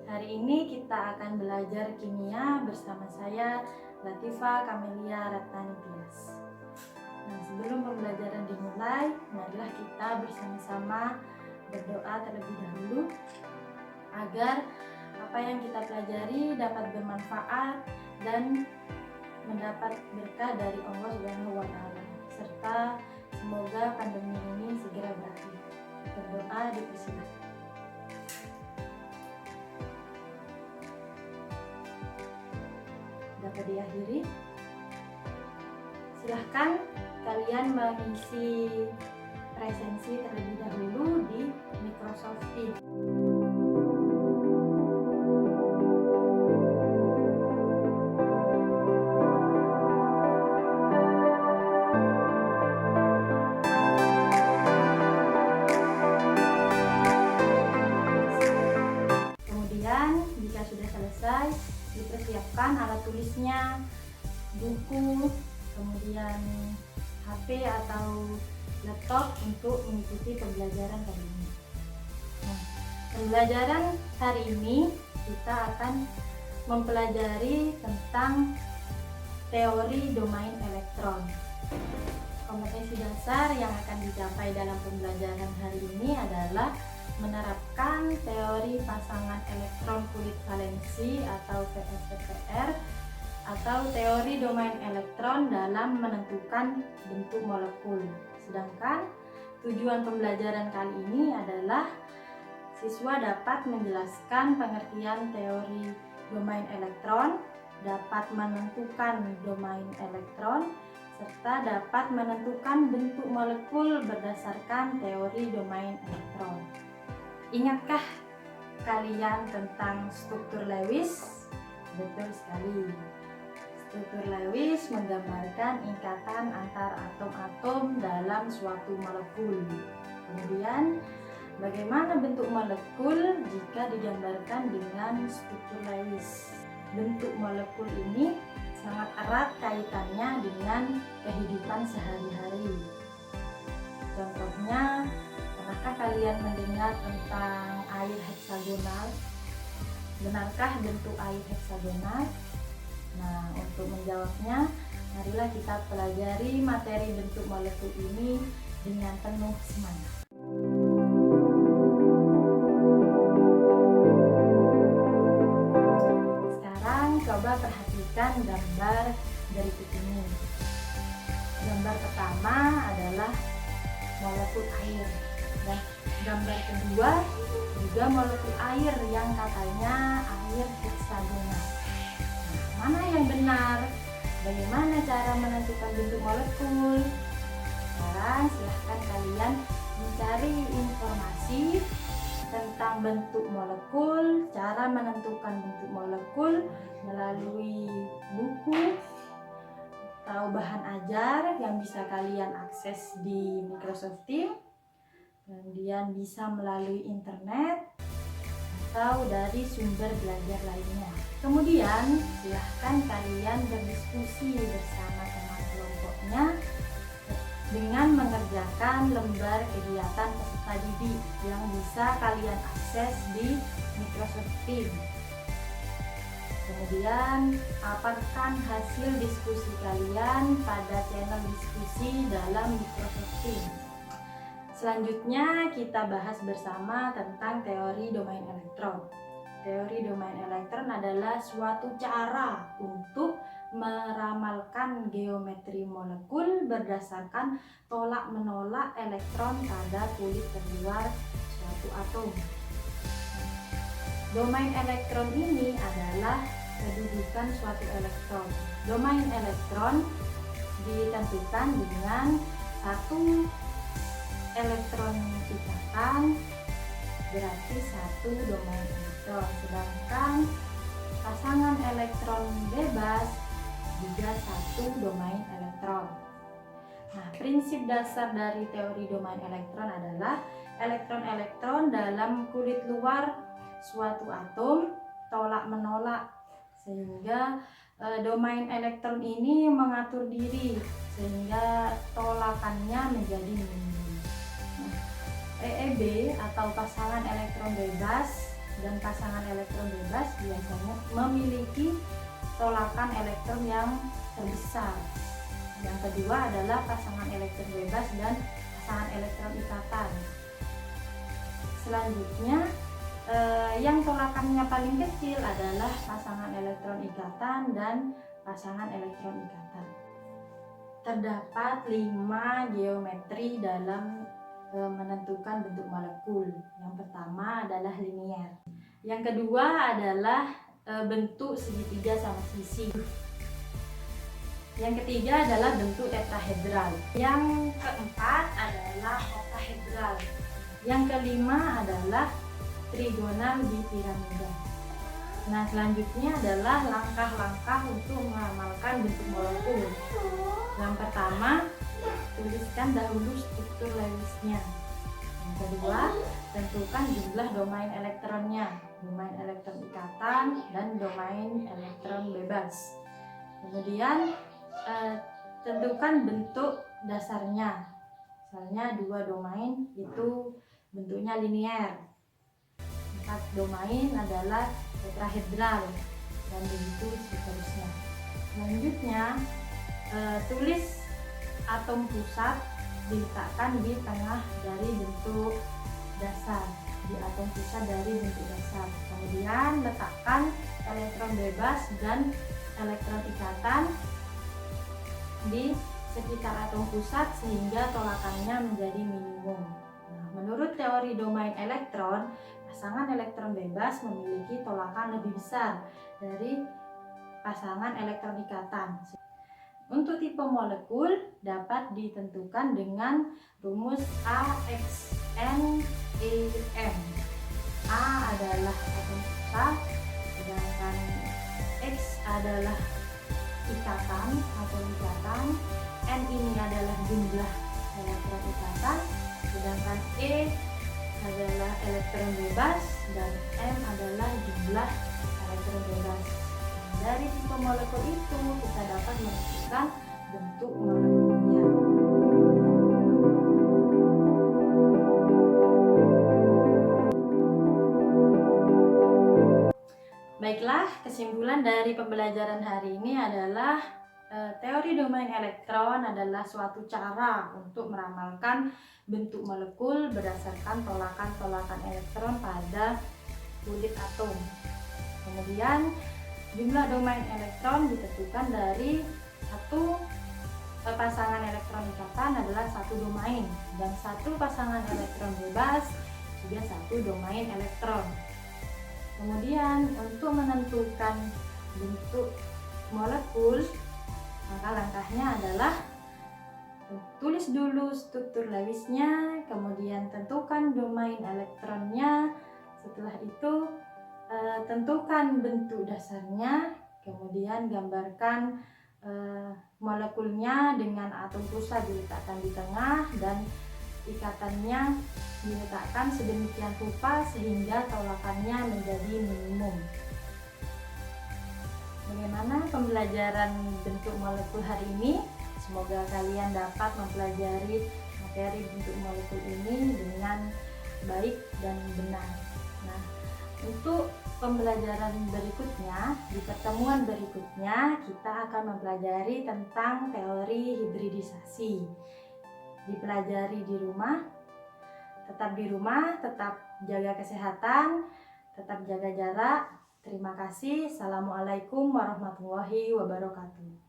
Hari ini kita akan belajar kimia bersama saya, Latifah Kamelia Ratnani Tias. Nah, sebelum pembelajaran dimulai, marilah kita bersama-sama berdoa terlebih dahulu agar apa yang kita pelajari dapat bermanfaat dan mendapat berkah dari Allah Subhanahu wa Ta'ala, serta semoga pandemi ini segera berakhir. Berdoa dipersilakan. Dapat diakhiri. Silahkan kalian mengisi presensi terlebih dahulu di Microsoft Teams. Kemudian jika sudah selesai, dipersiapkan alat tulisnya, buku, kemudian HP atau laptop untuk mengikuti pembelajaran kali ini. Nah, pembelajaran hari ini kita akan mempelajari tentang teori domain elektron. Kompetensi dasar yang akan dicapai dalam pembelajaran hari ini adalah menerapkan teori pasangan elektron kulit valensi atau VSEPR atau teori domain elektron dalam menentukan bentuk molekul. Sedangkan tujuan pembelajaran kali ini adalah siswa dapat menjelaskan pengertian teori domain elektron, dapat menentukan domain elektron, serta dapat menentukan bentuk molekul berdasarkan teori domain elektron. Ingatkah kalian tentang struktur Lewis? Betul sekali. Struktur Lewis menggambarkan ikatan antar atom-atom dalam suatu molekul. Kemudian, bagaimana bentuk molekul jika digambarkan dengan struktur Lewis? Bentuk molekul ini sangat erat kaitannya dengan kehidupan sehari-hari. Contohnya, pernahkah kalian mendengar tentang air heksagonal? Benarkah bentuk air heksagonal? Nah, untuk menjawabnya, marilah kita pelajari materi bentuk molekul ini dengan penuh semangat. Sekarang coba perhatikan gambar berikut ini. Gambar pertama adalah molekul air. Dan gambar kedua juga molekul air yang katanya air heksagonal. Mana yang benar? Bagaimana cara menentukan bentuk molekul? Sekarang silahkan kalian mencari informasi tentang bentuk molekul, cara menentukan bentuk molekul melalui buku atau bahan ajar yang bisa kalian akses di Microsoft Teams. Kemudian bisa melalui internet atau dari sumber belajar lainnya. Kemudian silahkan kalian berdiskusi bersama teman kelompoknya dengan mengerjakan lembar kegiatan peserta didik yang bisa kalian akses di Microsoft Teams. Kemudian paparkan hasil diskusi kalian pada channel diskusi dalam Microsoft Teams. Selanjutnya kita bahas bersama tentang teori domain elektron. Teori domain elektron adalah suatu cara untuk meramalkan geometri molekul berdasarkan tolak-menolak elektron pada kulit terluar suatu atom. Domain elektron ini adalah kedudukan suatu elektron. Domain elektron ditentukan dengan satu elektron ikatan berarti satu domain elektron, sedangkan pasangan elektron bebas juga satu domain elektron. Nah, prinsip dasar dari teori domain elektron adalah elektron-elektron dalam kulit luar suatu atom tolak menolak, sehingga domain elektron ini mengatur diri sehingga tolakannya menjadi minim. EEB atau pasangan elektron bebas dan pasangan elektron bebas biasanya memiliki tolakan elektron yang terbesar. Yang kedua adalah pasangan elektron bebas dan pasangan elektron ikatan. Selanjutnya yang tolakannya paling kecil adalah pasangan elektron ikatan dan pasangan elektron ikatan. Terdapat 5 geometri dalam menentukan bentuk molekul. Yang pertama adalah linier. Yang kedua adalah bentuk segitiga sama sisi. Yang ketiga adalah bentuk tetrahedral. Yang keempat adalah oktahedral. Yang kelima adalah trigonal bipiramida. Nah, selanjutnya adalah langkah-langkah untuk mengamalkan bentuk molekul. Yang pertama, tuliskan dahulu struktur Lewisnya. Yang kedua, tentukan jumlah domain elektronnya, domain elektron ikatan dan domain elektron bebas. Kemudian tentukan bentuk dasarnya. Misalnya 2 domain itu bentuknya linier, 4 domain adalah tetrahedral, dan begitu seterusnya. Selanjutnya tulis atom pusat diletakkan di tengah dari bentuk dasar, di atom pusat dari bentuk dasar. Kemudian letakkan elektron bebas dan elektron ikatan di sekitar atom pusat sehingga tolakannya menjadi minimum. Nah, menurut teori domain elektron, pasangan elektron bebas memiliki tolakan lebih besar dari pasangan elektron ikatan. Untuk tipe molekul dapat ditentukan dengan rumus AXNEM. A adalah atom pusat, sedangkan X adalah ikatan atau ikatan, N ini adalah jumlah elektron ikatan, sedangkan E adalah elektron bebas dan M adalah jumlah elektron bebas. Dari tipe molekul itu kita dapat menentukan bentuk molekulnya. Baiklah, kesimpulan dari pembelajaran hari ini adalah teori domain elektron adalah suatu cara untuk meramalkan bentuk molekul berdasarkan tolakan-tolakan elektron pada kulit atom. Kemudian jumlah domain elektron ditentukan dari satu pasangan elektron ikatan adalah satu domain, dan satu pasangan elektron bebas juga satu domain elektron. Kemudian untuk menentukan bentuk molekul, maka langkahnya adalah tulis dulu struktur Lewisnya, kemudian tentukan domain elektronnya. Setelah itu tentukan bentuk dasarnya, kemudian gambarkan molekulnya dengan atom pusat diletakkan di tengah dan ikatannya diletakkan sedemikian rupa sehingga tolakannya menjadi minimum. Bagaimana pembelajaran bentuk molekul hari ini? Semoga kalian dapat mempelajari materi bentuk molekul ini dengan baik dan benar. Nah, untuk pembelajaran berikutnya, di pertemuan berikutnya kita akan mempelajari tentang teori hibridisasi. Dipelajari di rumah, tetap di rumah, tetap jaga kesehatan, tetap jaga jarak. Terima kasih. Assalamualaikum warahmatullahi wabarakatuh.